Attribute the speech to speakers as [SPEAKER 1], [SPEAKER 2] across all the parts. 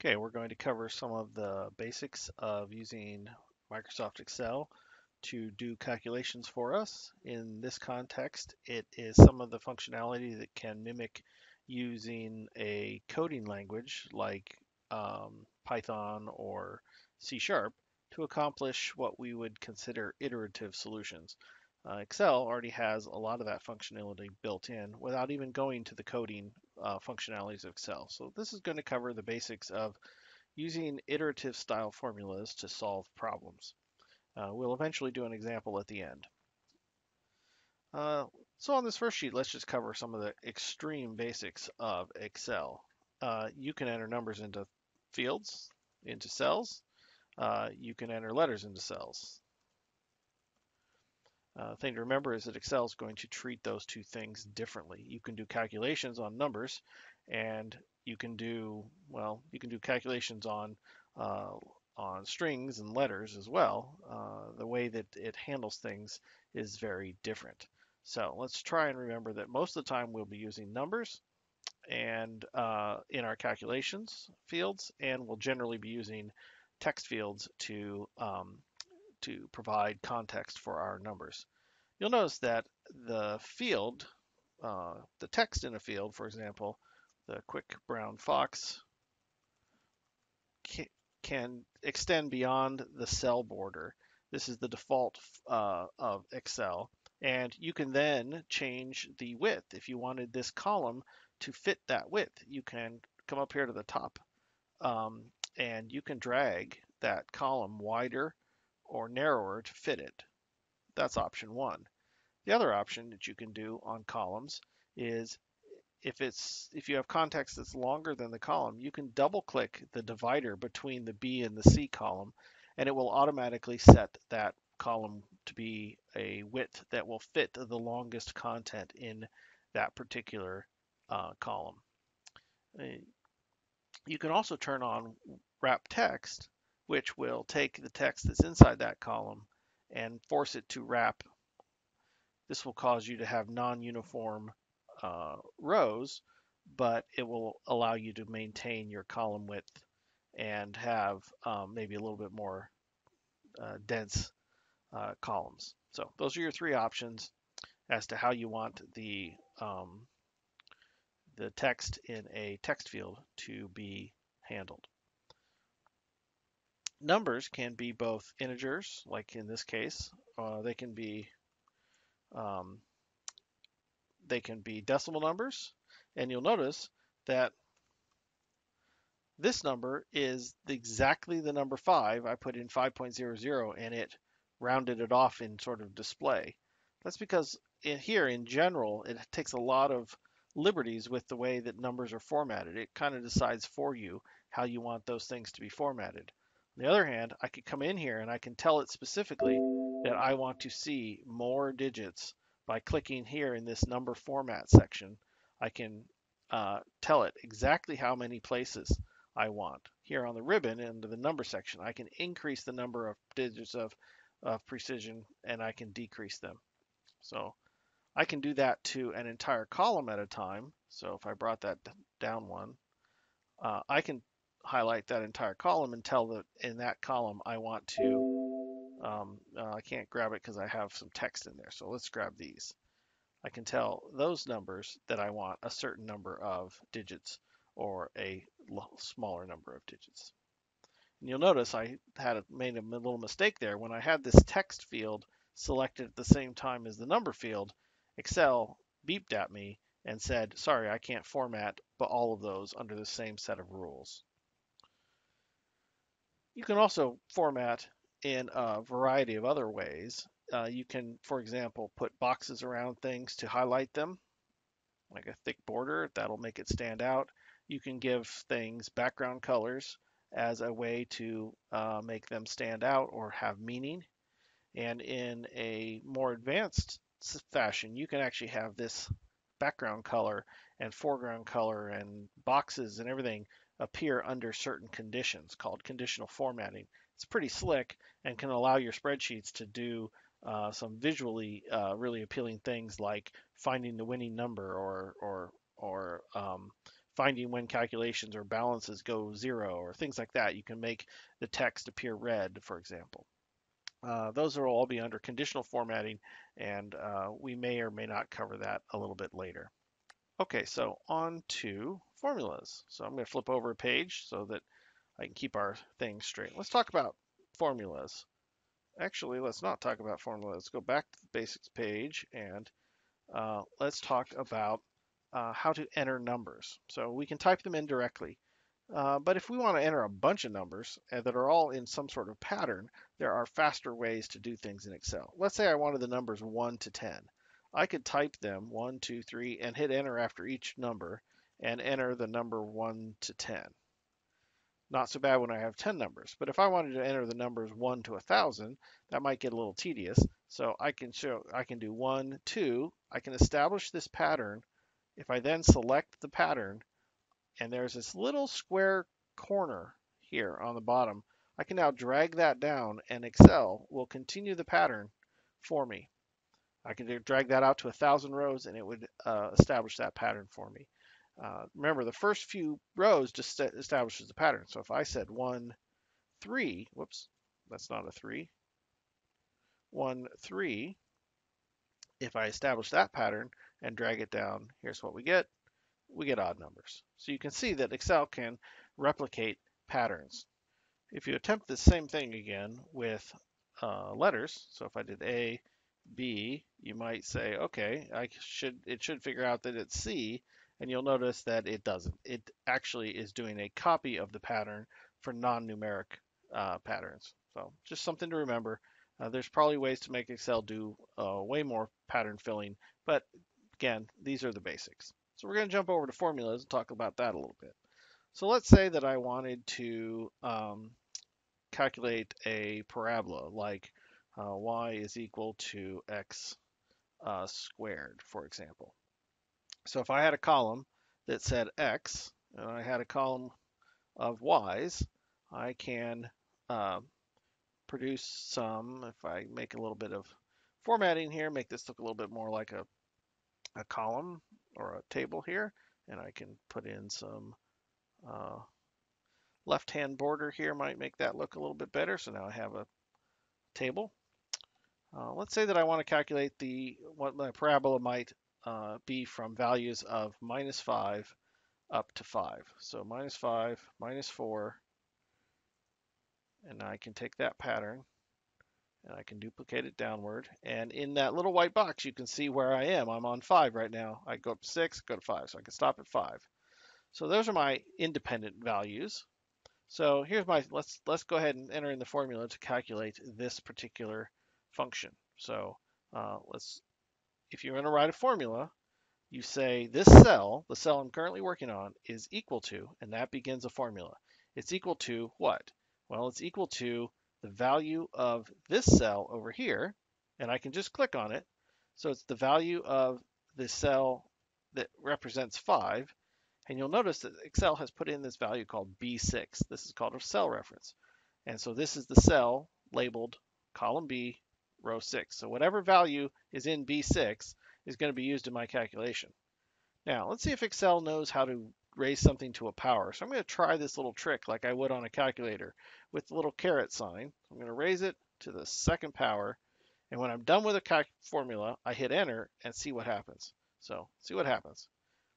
[SPEAKER 1] Okay, we're going to cover some of the basics of using Microsoft Excel to do calculations for us. In this context, it is some of the functionality that can mimic using a coding language like Python or C Sharp to accomplish what we would consider iterative solutions. Excel already has a lot of that functionality built in without even going to the coding functionalities of Excel. So this is going to cover the basics of using iterative style formulas to solve problems. We'll eventually do an example at the end. Uh, so on this first sheet, let's just cover some of the extreme basics of Excel. You can enter numbers into fields, into cells. You can enter letters into cells. Thing to remember is that Excel is going to treat those two things differently. You can do calculations on numbers, and you can do calculations uh, on strings and letters as well. The way that it handles things is very different. So let's try and remember that most of the time we'll be using numbers and in our calculations fields, and we'll generally be using text fields to provide context for our numbers. You'll notice that the field, the text in a field, for example, the quick brown fox can extend beyond the cell border. This is the default of Excel. And you can then change the width. If you wanted this column to fit that width, you can come up here to the top um, and you can drag that column wider or narrower to fit it. That's option one. The other option that you can do on columns is if you have context that's longer than the column, you can double click the divider between the B and the C column, and it will automatically set that column to be a width that will fit the longest content in that particular column. Uh, You can also turn on wrap text, which will take the text that's inside that column and force it to wrap. This will cause you to have non-uniform rows, but it will allow you to maintain your column width and have maybe a little bit more dense columns. So those are your three options as to how you want the text in a text field to be handled. Numbers can be both integers, like in this case, um, they can be decimal numbers, and you'll notice that this number is exactly the number 5. I put in 5.00 and it rounded it off in sort of display. That's because here in general, it takes a lot of liberties with the way that numbers are formatted. It kind of decides for you how you want those things to be formatted. On the other hand, I could come in here and I can tell it specifically that I want to see more digits by clicking here in this number format section. I can tell it exactly how many places I want. Here on the ribbon into the number section, I can increase the number of digits of precision and I can decrease them. So I can do that to an entire column at a time. So if I brought that down one, I can highlight that entire column and tell that in that column I want to, I can't grab it because I have some text in there. So let's grab these. I can tell those numbers that I want a certain number of digits or a smaller number of digits. And you'll notice I made a little mistake there. When I had this text field selected at the same time as the number field, Excel beeped at me and said, sorry, I can't format but all of those under the same set of rules. You can also format in a variety of other ways. You can, for example, put boxes around things to highlight them, like a thick border. That'll make it stand out. You can give things background colors as a way to make them stand out or have meaning. And in a more advanced fashion, you can actually have this background color and foreground color and boxes and everything appear under certain conditions called conditional formatting. It's pretty slick and can allow your spreadsheets to do some visually really appealing things like finding the winning number or finding when calculations or balances go zero or things like that. You can make the text appear red, for example. Those will all be under conditional formatting, and we may or may not cover that a little bit later. Okay, so on to formulas. So I'm going to flip over a page so that I can keep our thing straight. Let's talk about formulas. Actually, let's not talk about formulas. Let's go back to the basics page and let's talk about how to enter numbers. So we can type them in directly. But if we want to enter a bunch of numbers that are all in some sort of pattern, there are faster ways to do things in Excel. Let's say I wanted the numbers 1 to 10. I could type them 1, 2, 3, and hit enter after each number and enter the number 1 to 10. Not so bad when I have 10 numbers, but if I wanted to enter the numbers 1 to 1,000, that might get a little tedious. So I can do 1, 2. I can establish this pattern. If I then select the pattern, and there's this little square corner here on the bottom, I can now drag that down and Excel will continue the pattern for me. I can drag that out to 1,000 rows and it would establish that pattern for me. Remember, the first few rows just establishes the pattern. So if I said 1, 3, whoops, that's not a 3, 1, 3, if I establish that pattern and drag it down, here's what we get. We get odd numbers. So you can see that Excel can replicate patterns. If you attempt the same thing again with letters, so if I did A, B, you might say, okay, it should figure out that it's C, and you'll notice that it doesn't. It actually is doing a copy of the pattern for non-numeric patterns. So just something to remember. There's probably ways to make Excel do way more pattern filling, but again, these are the basics. So we're going to jump over to formulas and talk about that a little bit. So let's say that I wanted to calculate a parabola like y is equal to x squared, for example. So if I had a column that said x and I had a column of y's, I can produce some, if I make a little bit of formatting here, make this look a little bit more like a column or a table here, and I can put in some left-hand border here, might make that look a little bit better. So now I have a table. Let's say that I want to calculate what my parabola might be from values of -5 up to 5. So -5, -4, and I can take that pattern and I can duplicate it downward. And in that little white box, you can see where I am. I'm on 5 right now. I go up to 6, go to 5, so I can stop at 5. So those are my independent values. So here's let's go ahead and enter in the formula to calculate this particular function. So if you're going to write a formula, you say this cell, the cell I'm currently working on, is equal to, and that begins a formula. It's equal to what? Well, it's equal to the value of this cell over here, and I can just click on it. So it's the value of the cell that represents 5, and you'll notice that Excel has put in this value called B6. This is called a cell reference. And so this is the cell labeled column B, row 6. So whatever value is in B6 is going to be used in my calculation. Now, let's see if Excel knows how to raise something to a power. So I'm going to try this little trick like I would on a calculator with the little caret sign. I'm going to raise it to the second power. And when I'm done with a formula, I hit enter and see what happens. So see what happens.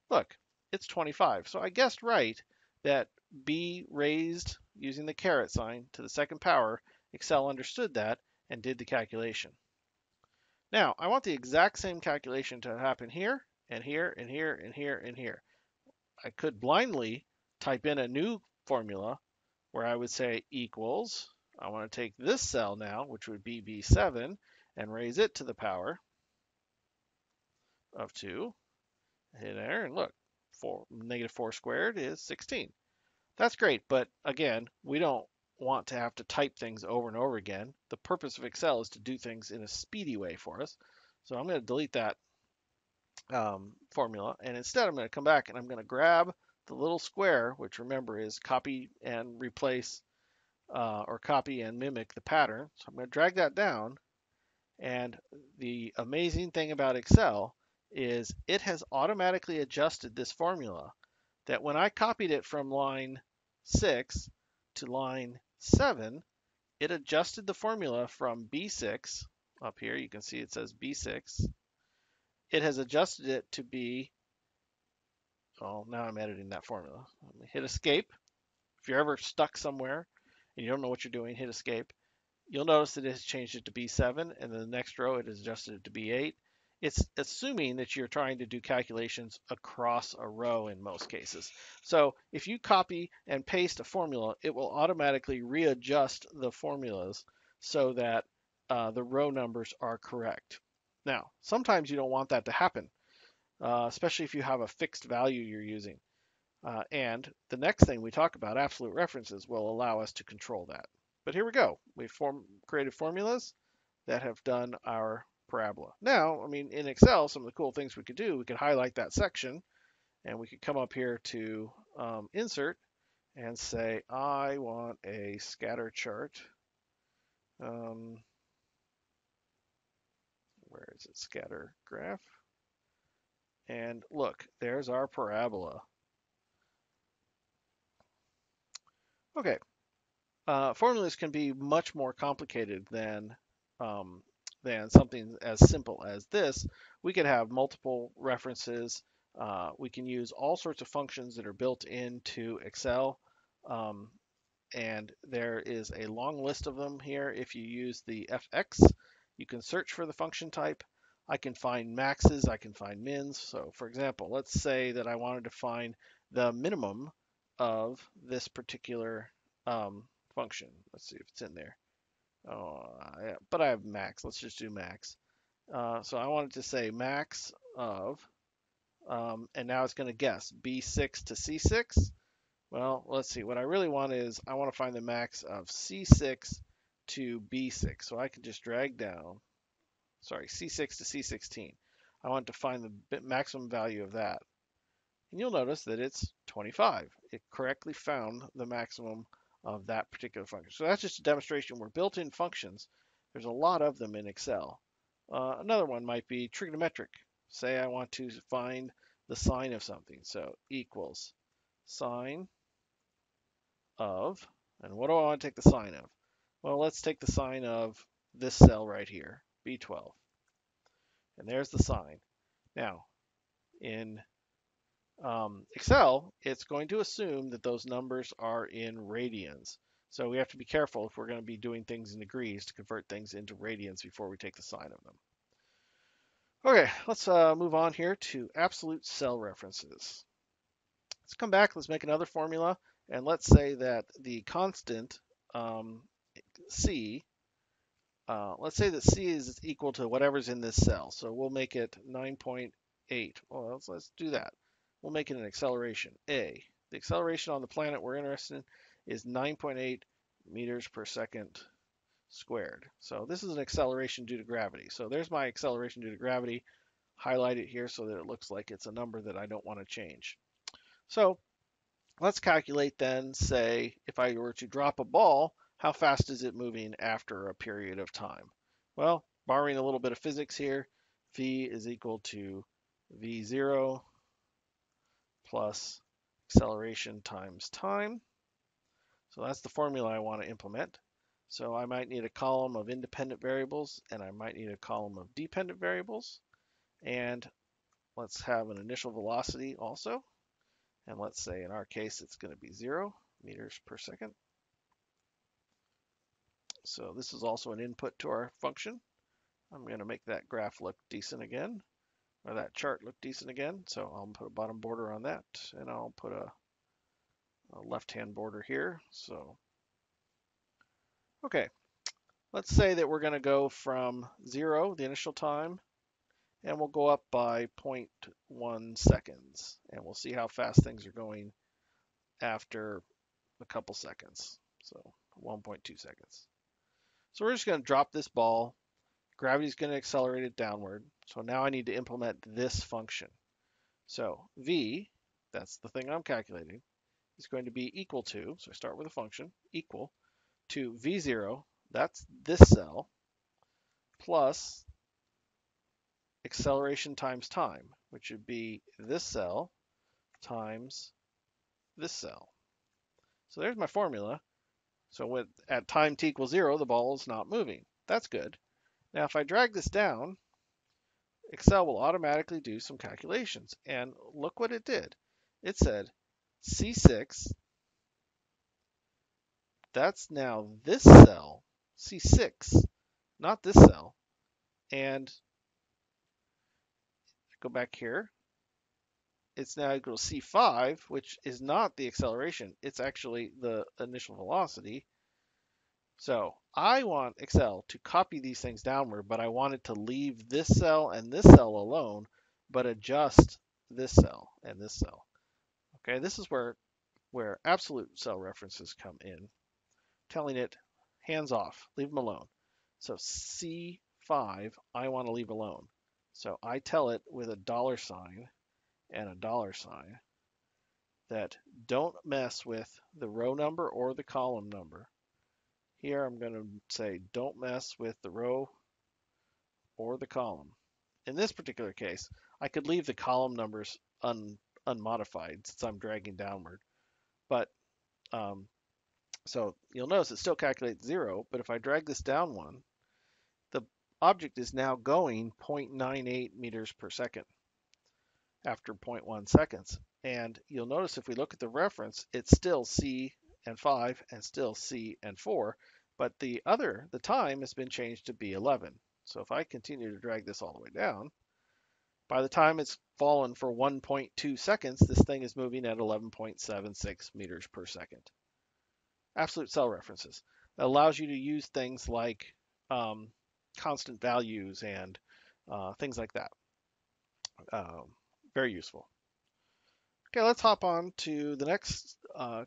[SPEAKER 1] Look, it's 25. So I guessed right that B raised using the caret sign to the second power. Excel understood that and did the calculation. Now, I want the exact same calculation to happen here, and here, and here, and here, and here. I could blindly type in a new formula where I would say equals, I want to take this cell now, which would be B7, and raise it to the power of 2. Hit enter, and look, -4 squared is 16. That's great, but again, we don't want to have to type things over and over again. The purpose of Excel is to do things in a speedy way for us. So I'm going to delete that formula, and instead I'm going to come back and I'm going to grab the little square, which remember is copy and replace or copy and mimic the pattern. So I'm going to drag that down, and the amazing thing about Excel is it has automatically adjusted this formula that when I copied it from line 6 to line 7, it adjusted the formula from B6, up here you can see it says B6, it has adjusted it to be, oh, now I'm editing that formula. Let me hit escape. If you're ever stuck somewhere and you don't know what you're doing, hit escape. You'll notice that it has changed it to B7, and then the next row it has adjusted it to B8. It's assuming that you're trying to do calculations across a row in most cases. So if you copy and paste a formula, it will automatically readjust the formulas so that the row numbers are correct. Now, sometimes you don't want that to happen, especially if you have a fixed value you're using. And the next thing we talk about, absolute references, will allow us to control that. But here we go. We've created formulas that have done our parabola. Now, I mean, in Excel, some of the cool things we could do, we could highlight that section and we could come up here to insert and say, I want a scatter chart. Where is it? Scatter graph. And look, there's our parabola. Okay, formulas can be much more complicated than something as simple as this. We could have multiple references. We can use all sorts of functions that are built into Excel. Um, and there is a long list of them here. If you use the FX, you can search for the function type. I can find maxes, I can find mins. So for example, let's say that I wanted to find the minimum of this particular function. Let's see if it's in there. Oh, yeah, but I have max. Let's just do max. So I wanted to say max of, and now it's going to guess B6 to C6. Well, let's see. What I really want is I want to find the max of C6 to B6. So I can just drag down, sorry, C6 to C16. I want to find the maximum value of that. And you'll notice that it's 25. It correctly found the maximum of that particular function. So that's just a demonstration where built-in functions, there's a lot of them in Excel. Another one might be trigonometric. Say I want to find the sine of something. So equals sine of, and what do I want to take the sine of? Well, let's take the sine of this cell right here, B12. And there's the sine. Now, in Excel, it's going to assume that those numbers are in radians. So we have to be careful if we're going to be doing things in degrees to convert things into radians before we take the sine of them. Okay, let's move on here to absolute cell references. Let's come back, let's make another formula, and let's say that the constant C, let's say that C is equal to whatever's in this cell. So we'll make it 9.8. Well, let's do that. We'll make it an acceleration, A. The acceleration on the planet we're interested in is 9.8 meters per second squared. So this is an acceleration due to gravity. So there's my acceleration due to gravity. Highlight it here so that it looks like it's a number that I don't want to change. So let's calculate then, say, if I were to drop a ball, how fast is it moving after a period of time? Well, borrowing a little bit of physics here, V is equal to V0 plus acceleration times time. So that's the formula I want to implement. So I might need a column of independent variables and I might need a column of dependent variables. And let's have an initial velocity also. And let's say in our case it's going to be 0 meters per second. So this is also an input to our function. I'm going to make that graph look decent again, or that chart look decent again. So I'll put a bottom border on that, and I'll put a left-hand border here. So, okay, let's say that we're going to go from 0, the initial time, and we'll go up by 0.1 seconds, and we'll see how fast things are going after a couple seconds. So 1.2 seconds. So we're just going to drop this ball. Gravity's going to accelerate it downward. So now I need to implement this function. So V, that's the thing I'm calculating, is going to be equal to, so I start with a function, equal to V0, that's this cell, plus acceleration times time, which would be this cell times this cell. So there's my formula. So at time t equals 0, the ball is not moving. That's good. Now if I drag this down, Excel will automatically do some calculations. And look what it did. It said C6, that's now this cell, C6, not this cell. And go back here, it's now equal to C5, which is not the acceleration, it's actually the initial velocity. So I want Excel to copy these things downward, but I want it to leave this cell and this cell alone, but adjust this cell and this cell. Okay, this is where absolute cell references come in, telling it hands off, leave them alone. So C5, I want to leave alone. So I tell it with a $sign and a $sign that don't mess with the row number or the column number. Here I'm going to say don't mess with the row or the column. In this particular case, I could leave the column numbers unmodified since I'm dragging downward. But so you'll notice it still calculates 0, but if I drag this down one, the object is now going 0.98 meters per second after 0.1 seconds. And you'll notice if we look at the reference, it's still C and 5 and still C and 4, but the time has been changed to B11. So if I continue to drag this all the way down, by the time it's fallen for 1.2 seconds, this thing is moving at 11.76 meters per second. Absolute cell references. That allows you to use things like constant values and things like that. Very useful. Okay, let's hop on to the next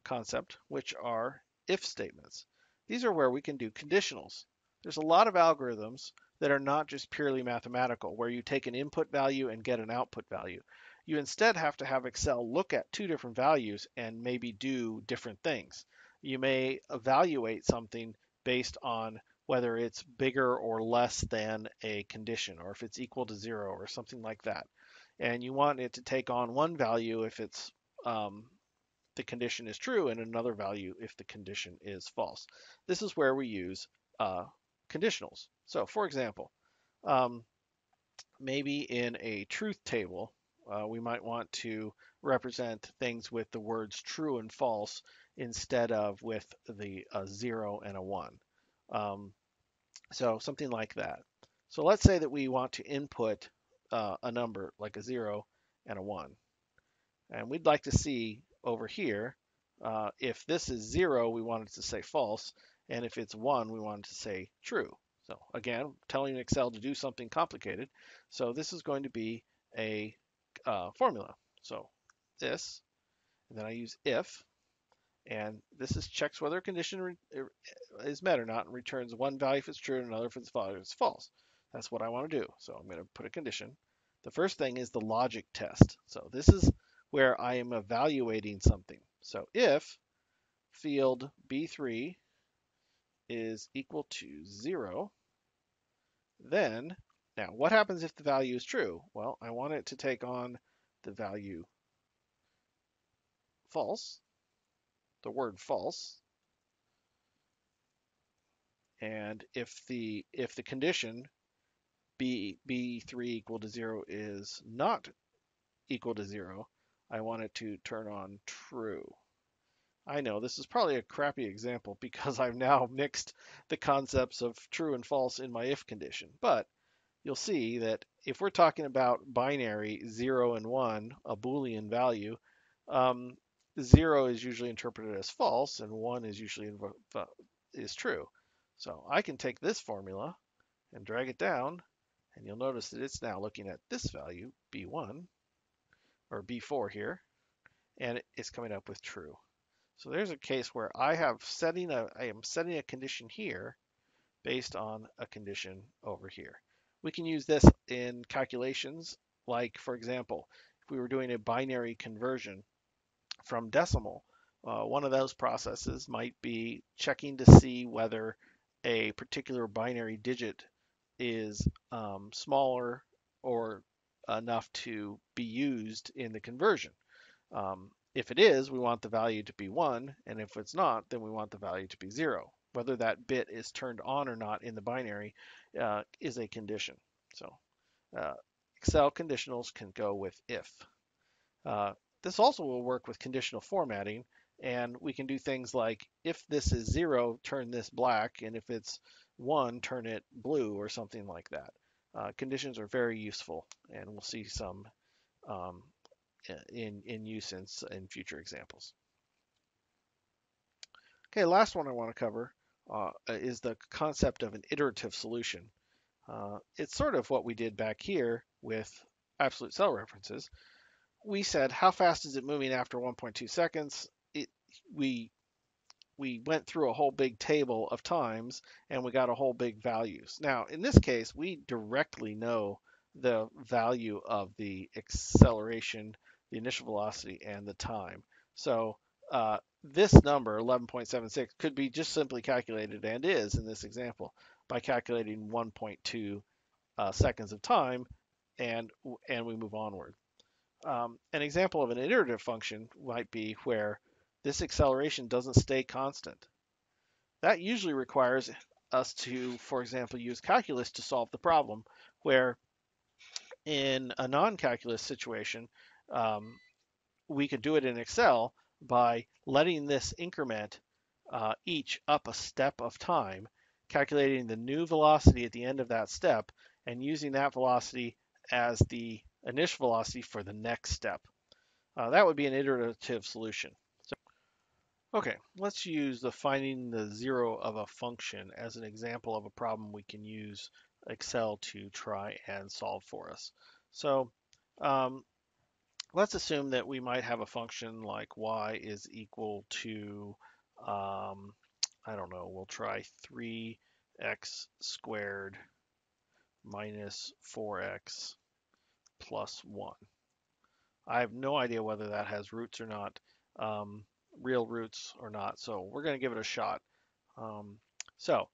[SPEAKER 1] concept, which are if statements. These are where we can do conditionals. There's a lot of algorithms that are not just purely mathematical, where you take an input value and get an output value. You instead have to have Excel look at two different values and maybe do different things. You may evaluate something based on whether it's bigger or less than a condition, or if it's equal to 0 or something like that. And you want it to take on one value if it's the condition is true and another value if the condition is false. This is where we use conditionals. So for example, maybe in a truth table, we might want to represent things with the words true and false instead of with the 0 and a 1. So something like that. So let's say that we want to input a number like a 0 and a 1. And we'd like to see over here, if this is 0, we want it to say false. And if it's 1, we want it to say true. So again, telling Excel to do something complicated. So this is going to be a formula. So this, and then I use if, and this is checks whether a condition is met or not and returns one value if it's true and another if it's false. That's what I want to do. So I'm going to put a condition. The first thing is the logic test. So this is where I am evaluating something. So if field B3 is equal to 0, then, now what happens if the value is true? Well, I want it to take on the value false, the word false. And if the condition B3 equal to 0 is not equal to 0, I want it to turn on true. I know this is probably a crappy example because I've now mixed the concepts of true and false in my if condition, but you'll see that if we're talking about binary 0 and 1, a Boolean value, 0 is usually interpreted as false and 1 is usually is true. So I can take this formula and drag it down, and you'll notice that it's now looking at this value, B1, or B4 here, and it's coming up with true. So there's a case where I am setting a condition here based on a condition over here. We can use this in calculations, like for example, if we were doing a binary conversion from decimal, one of those processes might be checking to see whether a particular binary digit is smaller or enough to be used in the conversion. If it is, we want the value to be 1, and if it's not, then we want the value to be 0. Whether that bit is turned on or not in the binary is a condition. So uh, Excel conditionals can go with if. Uh, this also will work with conditional formatting, and we can do things like if this is 0, turn this black, and if it's 1, turn it blue, or something like that. Conditions are very useful, and we'll see some um, in use in future examples. Okay, last one I want to cover is the concept of an iterative solution. It's sort of what we did back here with absolute cell references. We said, how fast is it moving after 1.2 seconds? It, we we went through a whole big table of times and we got a whole big values. Now, in this case, we directly know the value of the acceleration, the initial velocity, and the time. So this number, 11.76, could be just simply calculated, and is in this example, by calculating 1.2 seconds of time, and we move onward. An example of an iterative function might be where this acceleration doesn't stay constant. That usually requires us to, for example, use calculus to solve the problem, where in a non-calculus situation, um, we could do it in Excel by letting this increment each up a step of time, calculating the new velocity at the end of that step, and using that velocity as the initial velocity for the next step. That would be an iterative solution. Okay, let's use the finding the zero of a function as an example of a problem we can use Excel to try and solve for us. So um, let's assume that we might have a function like y is equal to, I don't know, we'll try 3x squared minus 4x plus 1. I have no idea whether that has roots or not, real roots or not, so we're going to give it a shot. Um, so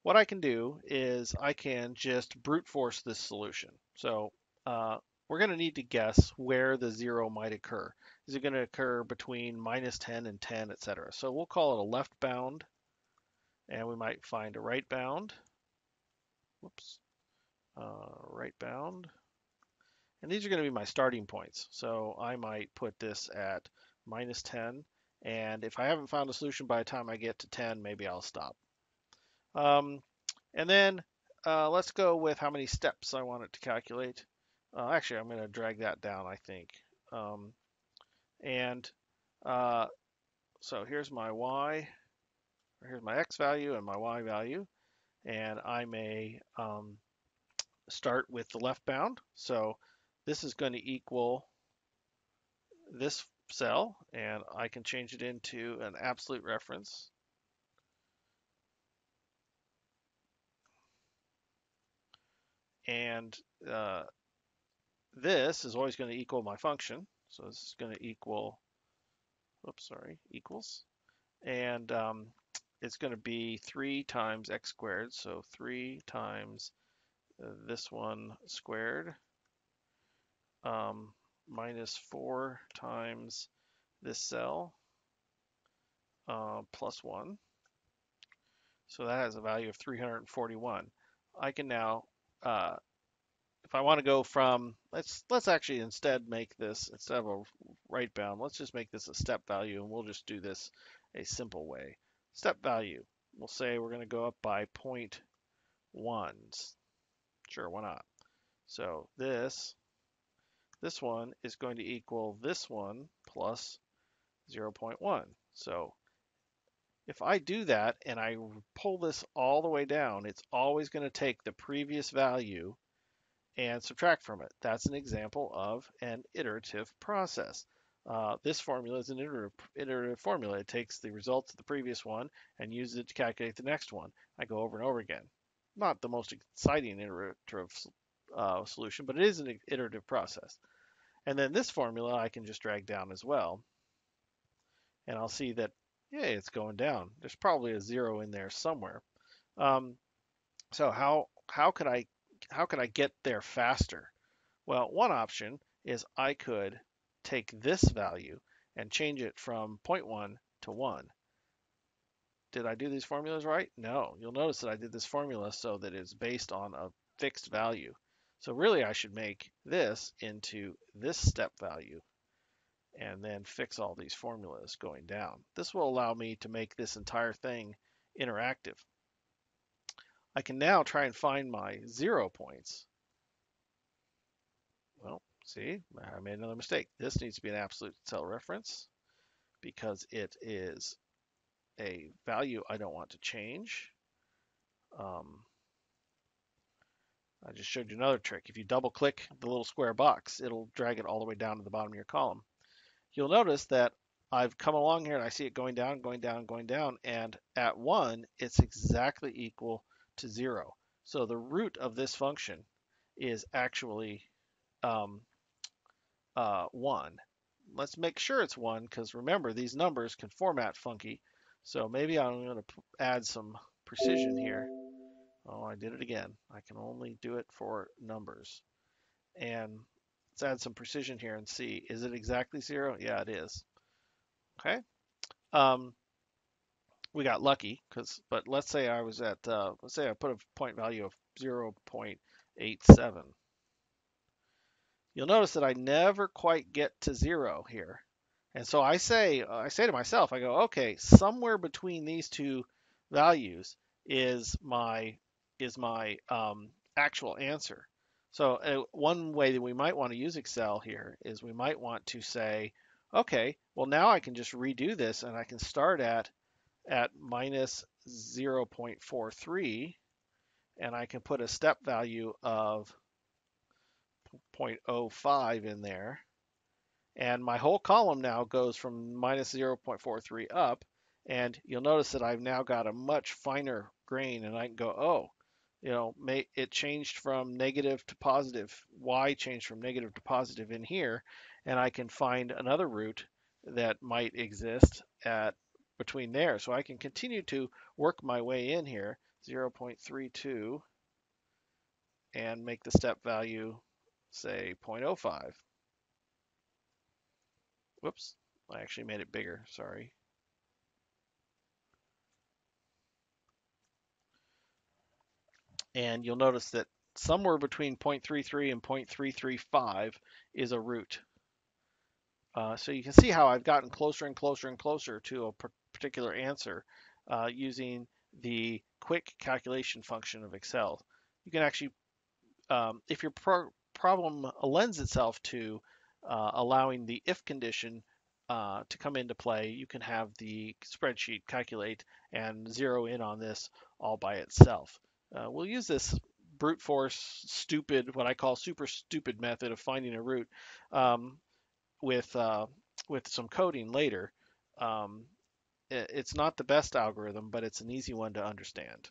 [SPEAKER 1] what I can do is I can just brute force this solution. So we're going to need to guess where the 0 might occur. Is it going to occur between minus 10 and 10, etc.? So we'll call it a left bound, and we might find a right bound. Whoops, right bound. And these are going to be my starting points. So I might put this at minus 10. And if I haven't found a solution by the time I get to 10, maybe I'll stop. And then let's go with how many steps I want it to calculate. Actually, I'm going to drag that down, I think. And uh, so here's my y, or here's my x value and my y value. And I may start with the left bound. So this is going to equal this cell, and I can change it into an absolute reference. And this is always going to equal my function. So this is going to equal, oops, sorry, equals. And it's going to be 3 times x squared. So 3 times this one squared minus 4 times this cell plus 1. So that has a value of 341. I can now, if I want to go from, let's actually instead make this, instead of a right bound, let's just make this a step value, and we'll just do this a simple way. Step value, we'll say we're going to go up by 0.1s. Sure, why not? So this one is going to equal this one plus 0.1. So if I do that and I pull this all the way down, it's always going to take the previous value and subtract from it. That's an example of an iterative process. This formula is an iterative formula. It takes the results of the previous one and uses it to calculate the next one. I go over and over again. Not the most exciting iterative solution, but it is an iterative process. And then this formula I can just drag down as well. And I'll see that, yeah, it's going down. There's probably a 0 in there somewhere. So how could I get there faster? Well, one option is I could take this value and change it from zero point 0.1 to 1. Did I do these formulas right? No. You'll notice that I did this formula so that it's based on a fixed value. So really I should make this into this step value and then fix all these formulas going down. This will allow me to make this entire thing interactive. I can now try and find my 0 points. Well, see, I made another mistake. This needs to be an absolute cell reference because it is a value I don't want to change. I just showed you another trick. If you double click the little square box, it'll drag it all the way down to the bottom of your column. You'll notice that I've come along here and I see it going down, going down, going down, and at 1, it's exactly equal to 0. So the root of this function is actually 1. Let's make sure it's 1 because remember, these numbers can format funky. So maybe I'm going to add some precision here. Oh, I did it again. I can only do it for numbers. And let's add some precision here and see, is it exactly 0? Yeah, it is. Okay. We got lucky but let's say I was at, let's say I put a point value of 0.87. You'll notice that I never quite get to 0 here. And so I say to myself, I go, okay, somewhere between these two values is my actual answer. So one way that we might want to use Excel here is we might want to say, okay, well now I can just redo this and I can start at minus 0.43 and I can put a step value of 0.05 in there. And my whole column now goes from minus 0.43 up. And you'll notice that I've now got a much finer grain and I can go, oh, it changed from negative to positive. Y changed from negative to positive in here. And I can find another root that might exist at between there. So I can continue to work my way in here, 0.32, and make the step value, say, 0.05. Whoops, I actually made it bigger, sorry. And you'll notice that somewhere between 0.33 and 0.335 is a root. So you can see how I've gotten closer and closer and closer to a particular answer using the quick calculation function of Excel. You can actually, if your problem lends itself to allowing the if condition to come into play, you can have the spreadsheet calculate and zero in on this all by itself. We'll use this brute force, stupid, what I call super stupid method of finding a root with some coding later. It's not the best algorithm, but it's an easy one to understand.